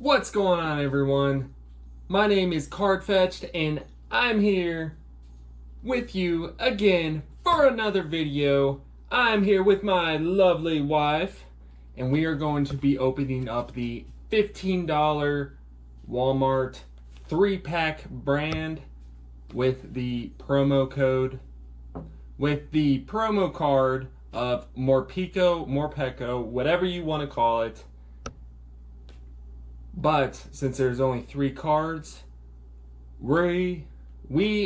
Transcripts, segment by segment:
What's going on, everyone? My name is CardFetch'd and I'm here with you again for another video. I'm here with my lovely wife and we are going to be opening up the $15 Walmart 3-pack brand with the promo card of morpeko, whatever you want to call it. But since there's only 3 cards, we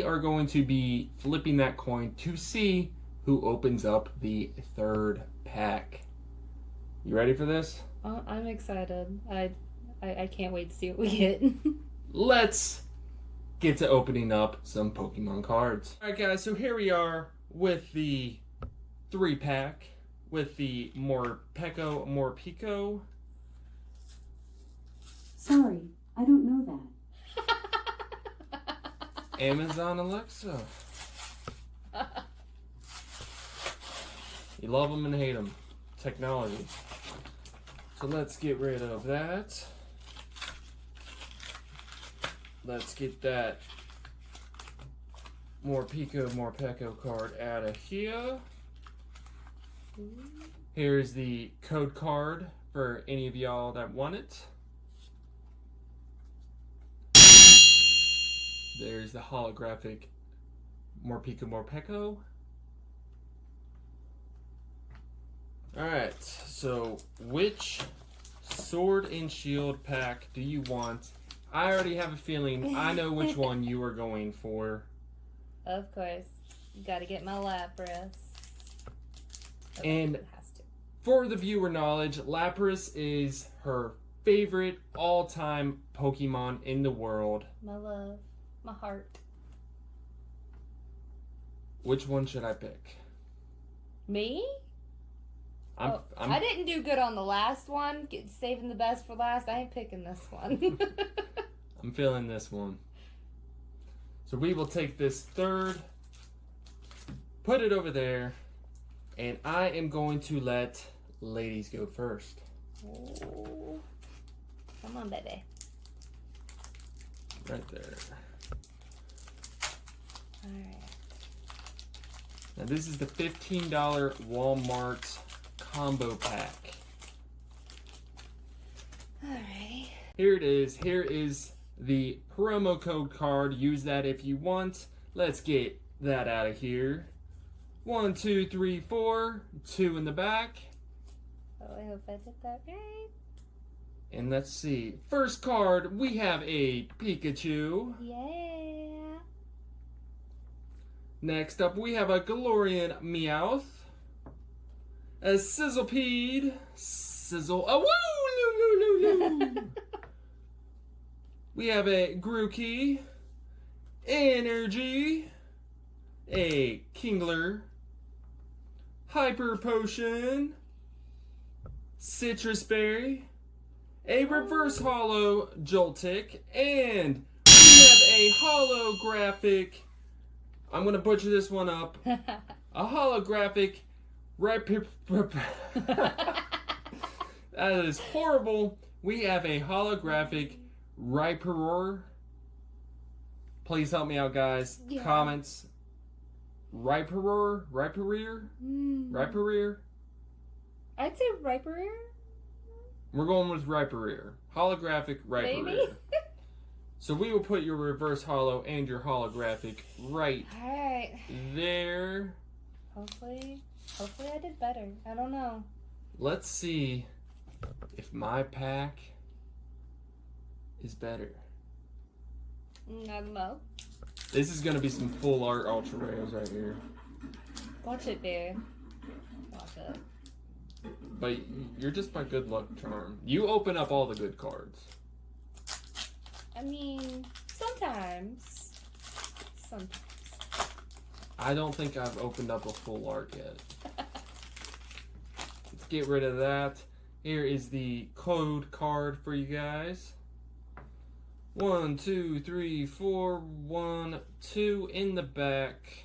are going to be flipping that coin to see who opens up the 3rd pack. You ready for this? I'm excited. I can't wait to see what we get. Let's get to opening up some Pokemon cards. Alright guys, so here we are with the 3-pack with the morpeko. Sorry, I don't know that. Amazon Alexa. You love them and hate them. Technology. So let's get rid of that. Let's get that morpeko card out of here. Here's the code card for any of y'all that want it. There's the holographic morpeko. Alright, so which Sword and Shield pack do you want? I already have a feeling I know which one you are going for. Of course. Gotta get my Lapras. And for the viewer knowledge, Lapras is her favorite all-time Pokemon in the world. My love. My heart. Which one should I pick? Me? I didn't do good on the last one. Saving the best for last. I ain't picking this one. I'm feeling this one. So we will take this 3rd, put it over there, and I am going to let ladies go first. Oh. Come on, baby. Right there. Alright. Now this is the $15 Walmart combo pack. Alright. Here it is. Here is the promo code card. Use that if you want. Let's get that out of here. 1, 2, 3, 4. 2 in the back. Oh, I hope I did that right. And let's see. First card, we have a Pikachu. Yeah. Next up, we have a Galarian Meowth. A Sizzlepede. Oh, woo! We have a Grookey. Energy. A Kingler. Hyper Potion. Citrus Berry. A reverse holo Joltik. And we have a holographic, I'm going to butcher this one up, a holographic that is horrible. We have a holographic Rhyperior. Please help me out, guys. Yeah. Comments. Rhyperior? I'd say Rhyperior. We're going with Rhyperior. Holographic Rhyperior. Maybe. So we will put your reverse holo and your holographic right there. Hopefully I did better. I don't know. Let's see if my pack is better. I don't know. This is going to be some full art ultra rares right here. Watch it, dude. Watch it. But you're just my good luck charm. You open up all the good cards. I mean, sometimes. I don't think I've opened up a full art yet. Let's get rid of that. Here is the code card for you guys. 1, 2, 3, 4, 1, 2 in the back.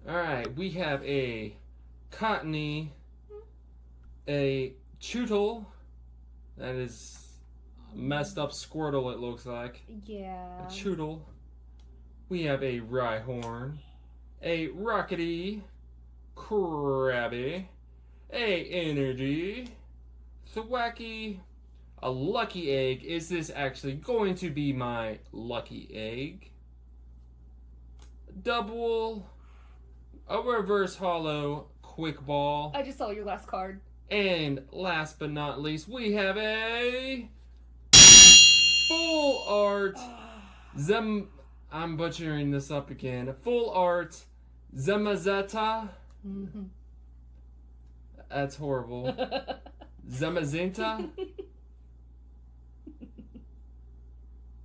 Alright, we have a Cottony, a Chewtle, that is messed up Squirtle, it looks like. Yeah. A Choodle. We have a Rhyhorn, a Rockety, Krabby, a Energy, Thwacky, a Lucky Egg. Is this actually going to be my Lucky Egg? Double, a Reverse Hollow Quick Ball. I just saw your last card. And last but not least, we have a full art I'm butchering this up again. Full art Zamazenta. Mm-hmm. That's horrible. Zamazenta.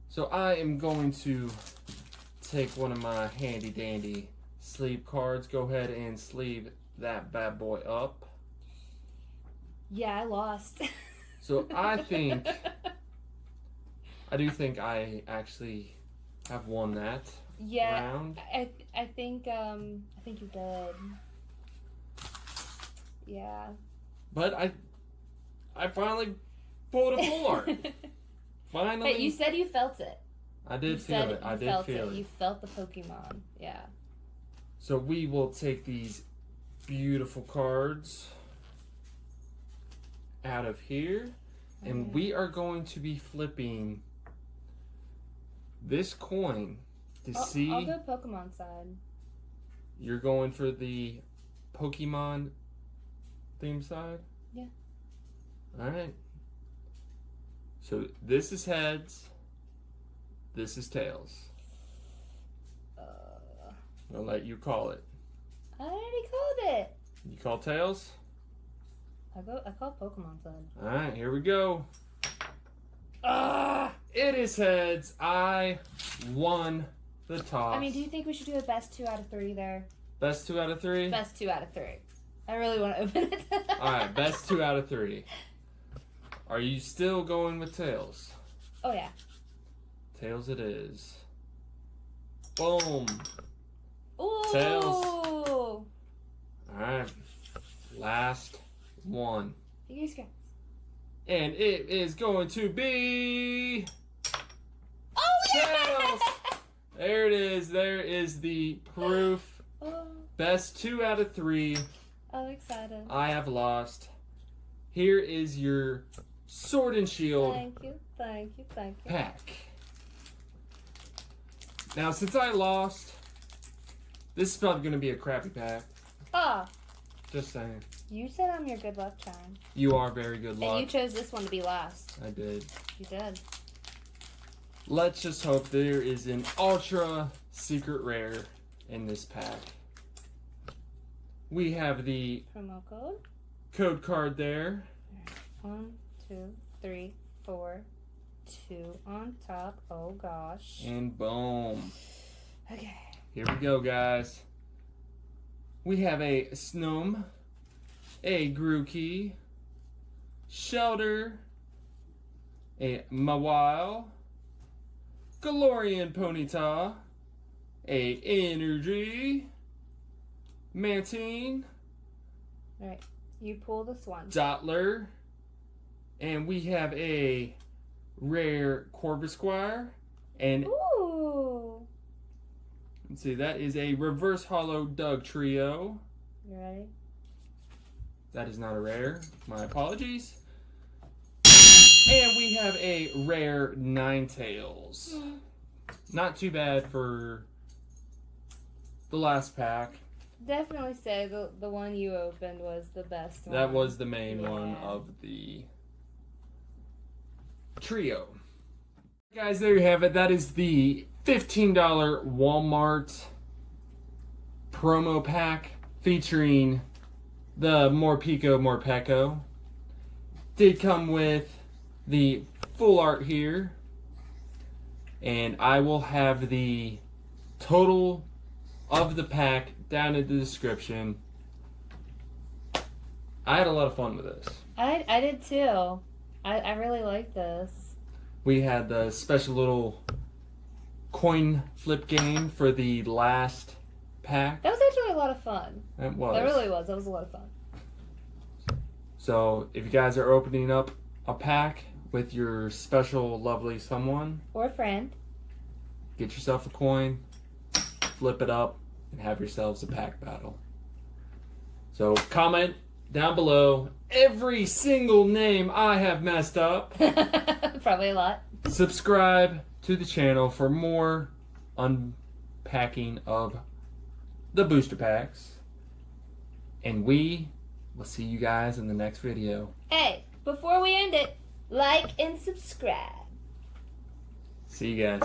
So I am going to take one of my handy dandy sleeve cards. Go ahead and sleeve that bad boy up. Yeah, I lost. So I do think I actually have won that round. I think you did. Yeah. But I finally pulled a full art. Finally. Hey, you said you felt it. I did feel it. I did feel it. You felt the Pokemon. Yeah. So we will take these beautiful cards out of here, and we are going to be flipping this coin to see. I'll go Pokemon side. You're going for the Pokemon theme side? Yeah. Alright. So this is heads. This is tails. I'll let you call it. I already called it. You call tails? I call Pokemon side. Alright, here we go. It is heads. I won the toss. I mean, do you think we should do a best 2 out of 3 there? Best 2 out of 3? Best 2 out of 3. I really want to open it. Alright, best 2 out of 3. Are you still going with tails? Oh, yeah. Tails it is. Boom. Ooh. Tails. Alright. Last one. Fingers crossed. And it is going to be Oh, tails. yeah! There it is. There is the proof. Oh, Best 2 out of 3. I'm excited. I have lost. Here is your Sword and Shield Thank you, thank you, thank you. pack. Now, since I lost, this is probably going to be a crappy pack. Ah, Just saying. you said I'm your good luck charm. You are very good luck. And you chose this one to be last. I did. You did. Let's just hope there is an ultra secret rare in this pack. We have the Promo code. code card there. 1, 2, 3, 4, 2 on top. Oh gosh. And boom. Okay. Here we go, guys. We have a Snom, a Grookey, Shelter, a Mawile, Galarian Ponyta, a Energy, Mantine, Alright. You pull this one. Dottler, and we have a rare Corvisquire, and Ooh. let's see, that is a reverse hollow Doug Trio. You ready? That is not a rare. My apologies. And we have a rare Ninetales. Not too bad for the last pack. Definitely say the one you opened was the best one. That was the main one Yeah. of the trio. Guys, there you have it. That is the $15 Walmart promo pack featuring the Morpeko. Did come with the full art here, and I will have the total of the pack down in the description. I had a lot of fun with this. I did too. I really like this. We had the special little coin flip game for the last pack. That was actually a lot of fun. It was. That really was. That was a lot of fun. So if you guys are opening up a pack, with your special, lovely someone. Or friend. Get yourself a coin, flip it up, and have yourselves a pack battle. So comment down below every single name I have messed up. Probably a lot. Subscribe to the channel for more unpacking of the booster packs. And we will see you guys in the next video. Hey, before we end it, like and subscribe. See you guys.